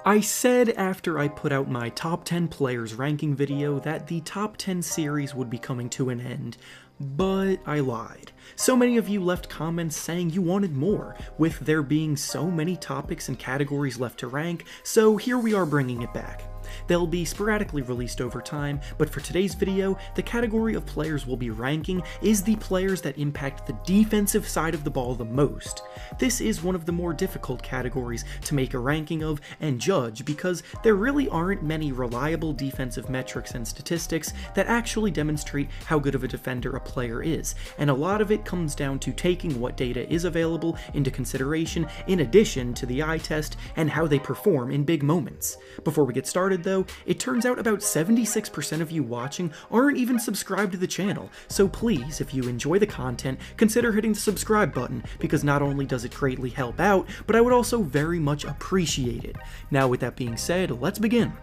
I said after I put out my top 10 players ranking video that the top 10 series would be coming to an end, but I lied. So many of you left comments saying you wanted more, with there being so many topics and categories left to rank, so here we are bringing it back. They'll be sporadically released over time, but for today's video, the category of players we'll be ranking is the players that impact the defensive side of the ball the most. This is one of the more difficult categories to make a ranking of and judge because there really aren't many reliable defensive metrics and statistics that actually demonstrate how good of a defender a player is, and a lot of it comes down to taking what data is available into consideration in addition to the eye test and how they perform in big moments. Before we get started though, it turns out about 76% of you watching aren't even subscribed to the channel, so please, if you enjoy the content, consider hitting the subscribe button, because not only does it greatly help out, but I would also very much appreciate it. Now with that being said, let's begin.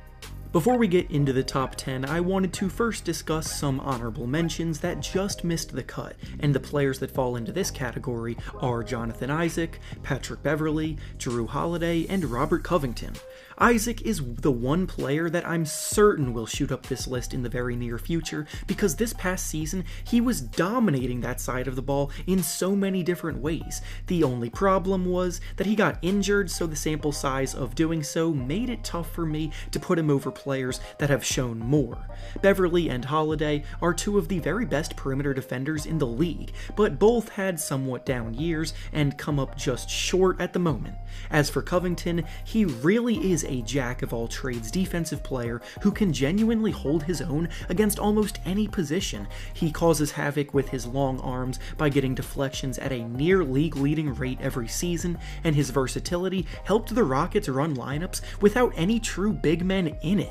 Before we get into the top 10, I wanted to first discuss some honorable mentions that just missed the cut, and the players that fall into this category are Jonathan Isaac, Patrick Beverley, Jrue Holiday, and Robert Covington. Isaac is the one player that I'm certain will shoot up this list in the very near future, because this past season, he was dominating that side of the ball in so many different ways. The only problem was that he got injured, so the sample size of doing so made it tough for me to put him over players that have shown more. Beverley and Holiday are two of the very best perimeter defenders in the league, but both had somewhat down years and come up just short at the moment. As for Covington, he really is a jack-of-all-trades defensive player who can genuinely hold his own against almost any position. He causes havoc with his long arms by getting deflections at a near league-leading rate every season, and his versatility helped the Rockets run lineups without any true big men in it.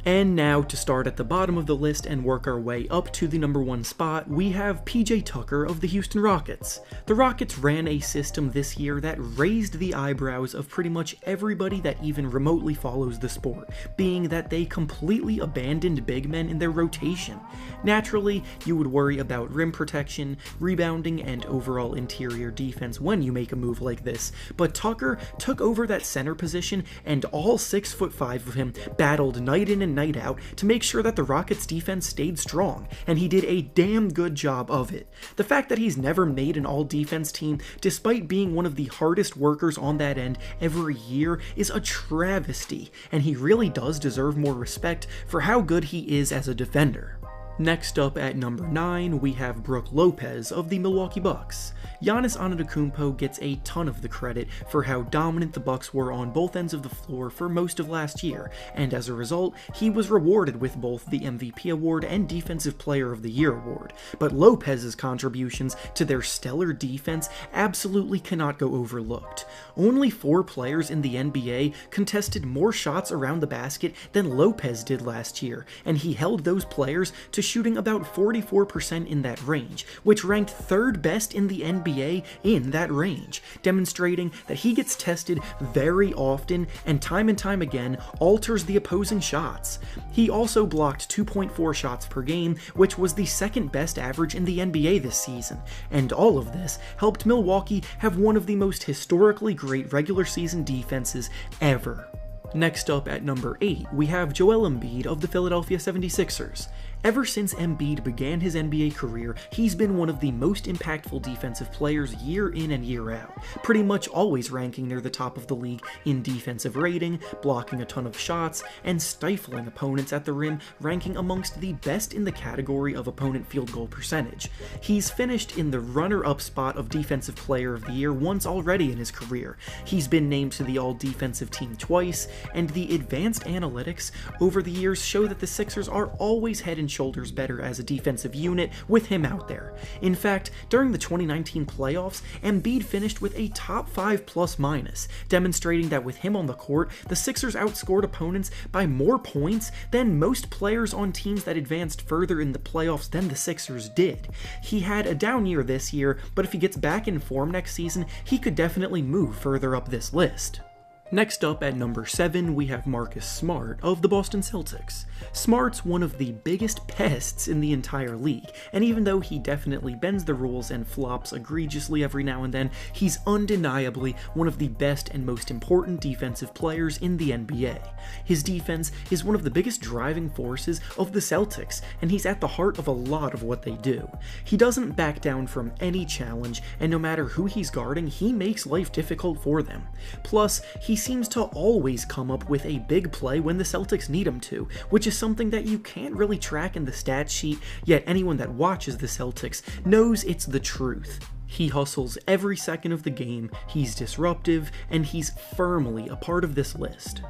And now, to start at the bottom of the list and work our way up to the number 1 spot, we have PJ Tucker of the Houston Rockets. The Rockets ran a system this year that raised the eyebrows of pretty much everybody that even remotely follows the sport, being that they completely abandoned big men in their rotation. Naturally, you would worry about rim protection, rebounding, and overall interior defense when you make a move like this, but Tucker took over that center position and all 6'5" of him battled night in and night out to make sure that the Rockets defense stayed strong, and he did a damn good job of it. The fact that he's never made an all-defense team, despite being one of the hardest workers on that end every year, is a travesty, and he really does deserve more respect for how good he is as a defender. Next up at number 9, we have Brook Lopez of the Milwaukee Bucks. Giannis Antetokounmpo gets a ton of the credit for how dominant the Bucks were on both ends of the floor for most of last year, and as a result, he was rewarded with both the MVP award and Defensive Player of the Year award. But Lopez's contributions to their stellar defense absolutely cannot go overlooked. Only 4 players in the NBA contested more shots around the basket than Lopez did last year, and he held those players to shooting about 44% in that range, which ranked 3rd best in the NBA in that range, demonstrating that he gets tested very often and time again alters the opposing shots. He also blocked 2.4 shots per game, which was the 2nd best average in the NBA this season, and all of this helped Milwaukee have one of the most historically great regular season defenses ever. Next up at number 8, we have Joel Embiid of the Philadelphia 76ers. Ever since Embiid began his NBA career, he's been one of the most impactful defensive players year in and year out, pretty much always ranking near the top of the league in defensive rating, blocking a ton of shots, and stifling opponents at the rim, ranking amongst the best in the category of opponent field goal percentage. He's finished in the runner-up spot of Defensive Player of the Year once already in his career. He's been named to the All-Defensive Team twice, and the advanced analytics over the years show that the Sixers are always head and shoulders better as a defensive unit with him out there. In fact, during the 2019 playoffs, Embiid finished with a top 5 plus-minus, demonstrating that with him on the court, the Sixers outscored opponents by more points than most players on teams that advanced further in the playoffs than the Sixers did. He had a down year this year, but if he gets back in form next season, he could definitely move further up this list. Next up at number 7, we have Marcus Smart of the Boston Celtics. Smart's one of the biggest pests in the entire league, and even though he definitely bends the rules and flops egregiously every now and then, he's undeniably one of the best and most important defensive players in the NBA. His defense is one of the biggest driving forces of the Celtics, and he's at the heart of a lot of what they do. He doesn't back down from any challenge, and no matter who he's guarding, he makes life difficult for them. Plus, he seems to always come up with a big play when the Celtics need him to, which is something that you can't really track in the stat sheet, yet anyone that watches the Celtics knows it's the truth. He hustles every second of the game, he's disruptive, and he's firmly a part of this list.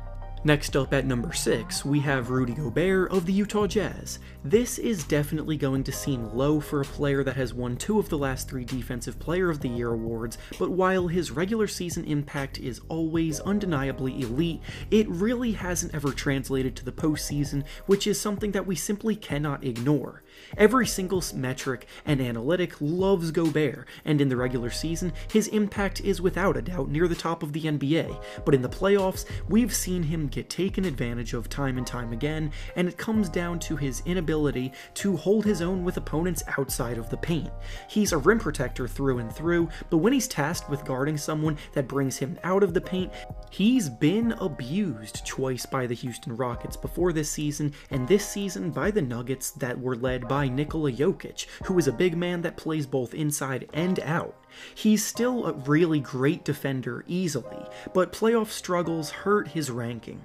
Next up at number 6, we have Rudy Gobert of the Utah Jazz. This is definitely going to seem low for a player that has won 2 of the last 3 Defensive Player of the Year awards, but while his regular season impact is always undeniably elite, it really hasn't ever translated to the postseason, which is something that we simply cannot ignore. Every single metric and analytic loves Gobert, and in the regular season, his impact is without a doubt near the top of the NBA, but in the playoffs, we've seen him get taken advantage of time and time again, and it comes down to his inability to hold his own with opponents outside of the paint. He's a rim protector through and through, but when he's tasked with guarding someone that brings him out of the paint, he's been abused twice by the Houston Rockets before this season, and this season by the Nuggets that were led by Nikola Jokic, who is a big man that plays both inside and out. He's still a really great defender easily, but playoff struggles hurt his ranking.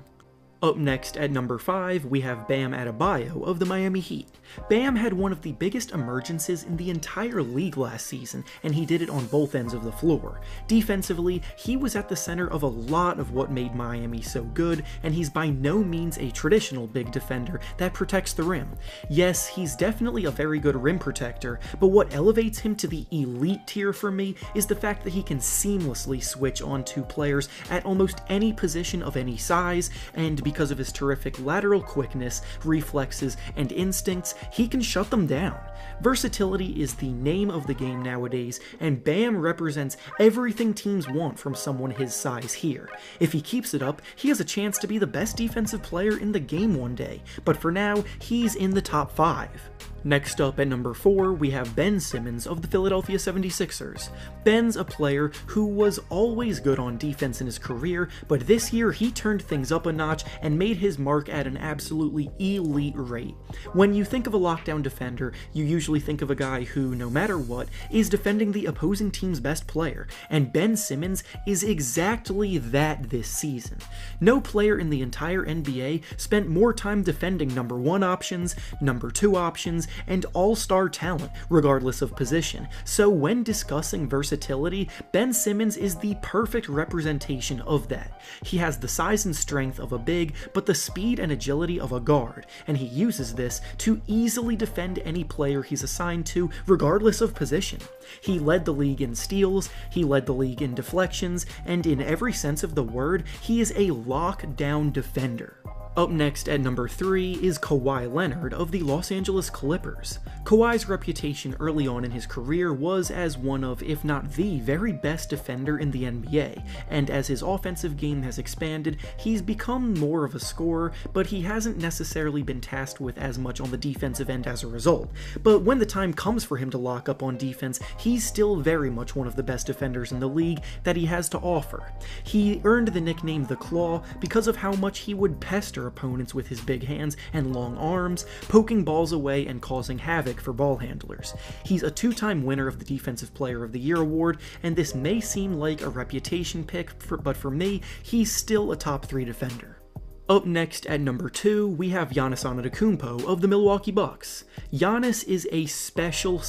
Up next at number 5, we have Bam Adebayo of the Miami Heat. Bam had one of the biggest emergences in the entire league last season, and he did it on both ends of the floor. Defensively, he was at the center of a lot of what made Miami so good, and he's by no means a traditional big defender that protects the rim. Yes, he's definitely a very good rim protector, but what elevates him to the elite tier for me is the fact that he can seamlessly switch on to players at almost any position of any size, and because of his terrific lateral quickness, reflexes, and instincts, he can shut them down. Versatility is the name of the game nowadays, and Bam represents everything teams want from someone his size here. If he keeps it up, he has a chance to be the best defensive player in the game one day, but for now, he's in the top 5. Next up at number 4, we have Ben Simmons of the Philadelphia 76ers. Ben's a player who was always good on defense in his career, but this year he turned things up a notch and made his mark at an absolutely elite rate. When you think of a lockdown defender, you usually think of a guy who, no matter what, is defending the opposing team's best player, and Ben Simmons is exactly that this season. No player in the entire NBA spent more time defending number 1 options, number 2 options, and all-star talent, regardless of position. So when discussing versatility, Ben Simmons is the perfect representation of that. He has the size and strength of a big, but the speed and agility of a guard, and he uses this to easily defend any player he's assigned to, regardless of position. He led the league in steals, he led the league in deflections, and in every sense of the word, he is a lockdown defender. Up next at number 3 is Kawhi Leonard of the Los Angeles Clippers. Kawhi's reputation early on in his career was as one of, if not the very best defender in the NBA, and as his offensive game has expanded, he's become more of a scorer, but he hasn't necessarily been tasked with as much on the defensive end as a result. But when the time comes for him to lock up on defense, he's still very much one of the best defenders in the league that he has to offer. He earned the nickname The Claw because of how much he would pester opponents with his big hands and long arms, poking balls away and causing havoc for ball handlers. He's a 2-time winner of the Defensive Player of the Year award, and this may seem like a reputation pick, but for me, he's still a top 3 defender. Up next at number 2, we have Giannis Antetokounmpo of the Milwaukee Bucks. Giannis is a special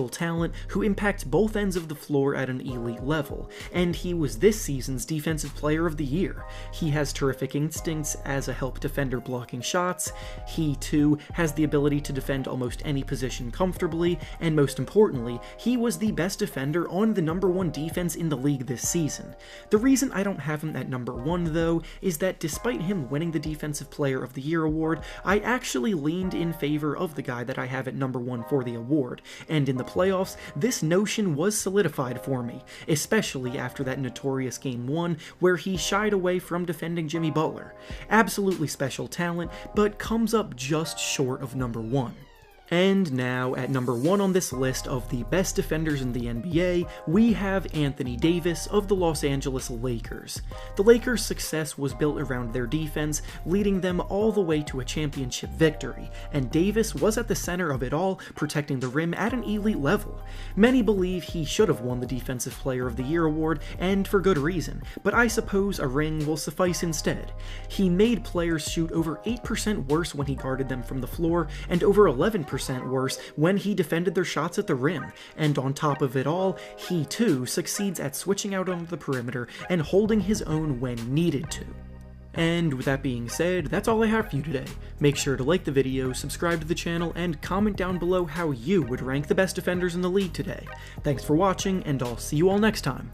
talent who impacts both ends of the floor at an elite level, and he was this season's Defensive Player of the Year. He has terrific instincts as a help defender blocking shots, he too has the ability to defend almost any position comfortably, and most importantly, he was the best defender on the number 1 defense in the league this season. The reason I don't have him at number 1 though, is that despite him winning the Defensive Player of the Year award, I actually leaned in favor of the guy that I have at number 1 for the award, and in the playoffs, this notion was solidified for me, especially after that notorious Game 1 where he shied away from defending Jimmy Butler. Absolutely special talent, but comes up just short of number 1. And now, at number 1 on this list of the best defenders in the NBA, we have Anthony Davis of the Los Angeles Lakers. The Lakers' success was built around their defense, leading them all the way to a championship victory, and Davis was at the center of it all, protecting the rim at an elite level. Many believe he should have won the Defensive Player of the Year award, and for good reason, but I suppose a ring will suffice instead. He made players shoot over 8% worse when he guarded them from the floor, and over 11% worse when he defended their shots at the rim, and on top of it all, he too succeeds at switching out onto the perimeter and holding his own when needed to. And with that being said, that's all I have for you today. Make sure to like the video, subscribe to the channel, and comment down below how you would rank the best defenders in the league today. Thanks for watching, and I'll see you all next time.